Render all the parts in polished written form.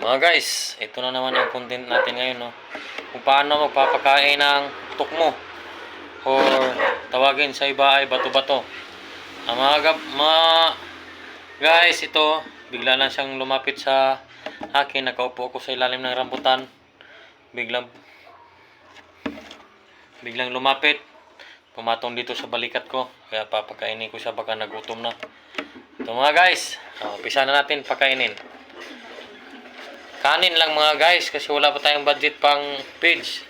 Mga guys, ito na naman ang content natin ngayon, no? Kung paano magpapakain ng tukmo or tawagin sa iba ay bato-bato. Mga guys, ito bigla lang siyang lumapit sa akin. Nakaupo ako sa ilalim ng rambutan. Biglang lumapit. Pumatong dito sa balikat ko. Kaya papakainin ko siya, baka nagutom na. Ito mga guys, umpisa na natin pakainin. Kanin lang mga guys, kasi wala pa tayong budget pang page.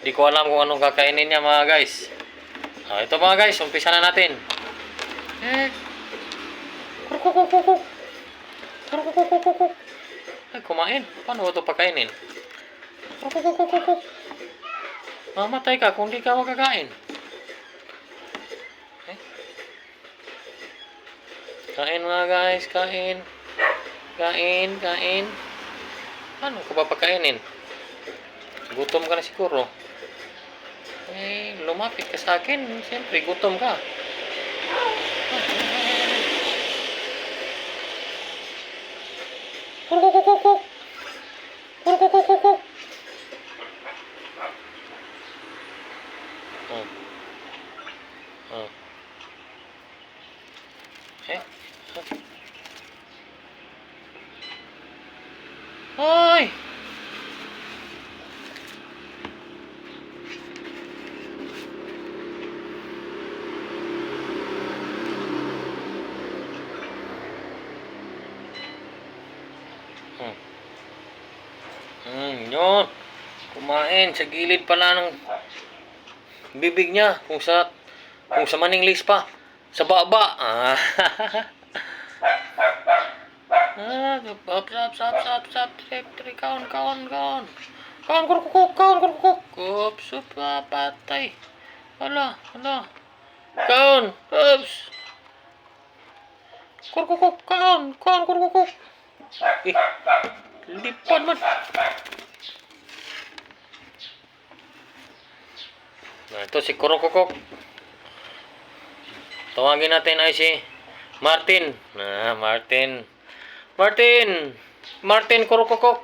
Hindi ko alam kung anong kakainin niya mga guys. Ito mga guys, umpisa na natin. Ay, kumain. Paano ba ito pakainin? Mamatay ka kung di ka makakain. Kain mga guys, kain. Kain. Ano ko ba pakainin? Gutom ka na siguro. Lumapit ka sa akin. Siyempre, gutom ka. Kurkukukukuk. Hoy! Yun. Kumain sa gilid pala ng bibig niya. Kung sa maninglis pa. Sa baba. Sap. Kaon. Kaon, kurkukuk. Ups, patay. Hala. Kaon, ups. Kurkukuk, kaon, kurkukuk. Lipad man. Ito si Kurkukuk. Tawagin natin ay si Martin. Martin Kurkukuk.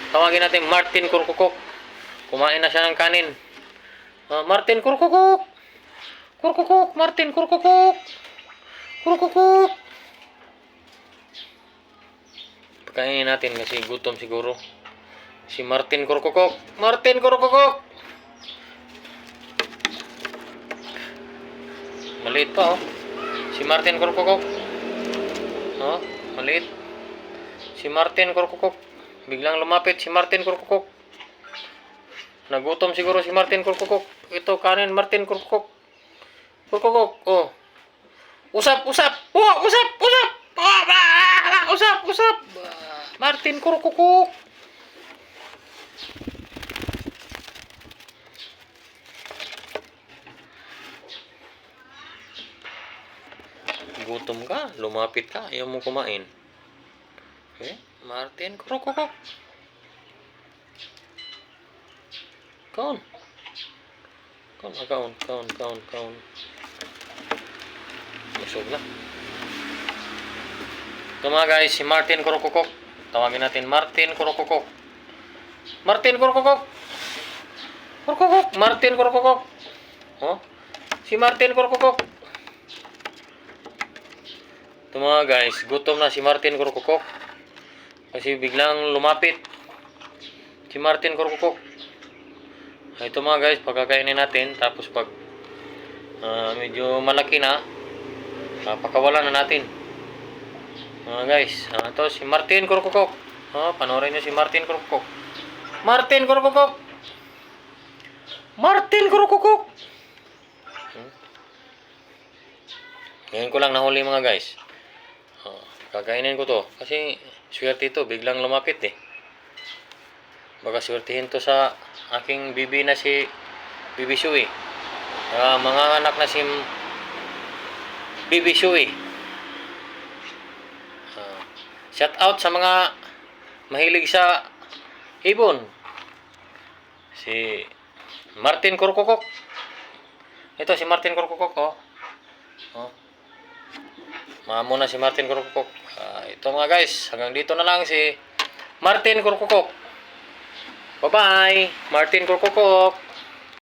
Tawagin natin Martin Kurkukuk. Kumain na siya ng kanin. Martin Kurkukuk. Martin Kurkukuk. Pakainin natin kasi gutom siguro. Si Martin Kurkukuk. Maliit pa, oh. Si Martin Kurkukuk. Maliit. Si Martin Kurkukuk. Biglang lumapit si Martin Kurkukuk. Nagutom siguro si Martin Kurkukuk. Ito kanin Martin Kurkukuk. Oh. Usap. Usap. Martin Kurkukuk. Gutom ka, lumapit ka, ayaw mo kumain. Martin Kurkukuk. Kaon. Busog na. Ito mga guys, si Martin Kurkukuk. Tawagin natin Martin Kurkukuk. Martin Kurkukuk. Si Martin Kurkukuk. Ito mga guys, gutom na si Martin Kurkukuk. Kasi biglang lumapit si Martin Kurkukuk. Ito mga guys, pagkakainin natin. Tapos pag medyo malaki na, pakawalan na natin. Mga guys, ito si Martin Kurkukuk. Panoorin nyo si Martin Kurkukuk. Martin Kurkukuk. Ngayon ko lang nahuli mga guys. Kakainin ko to. Kasi swerte ito. Biglang lumapit eh. Baka swertihin to sa aking bibi na si Bibi Shui. Mga anak na si Bibi Shui. Shout out sa mga mahilig sa ibon. Si Martin Kurkukuk. Ito si Martin Kurkukuk, oh. Maamo na si Martin Kurkukok. Ito mga guys, hanggang dito na lang si Martin Kurkukok. Bye-bye, Martin Kurkukok.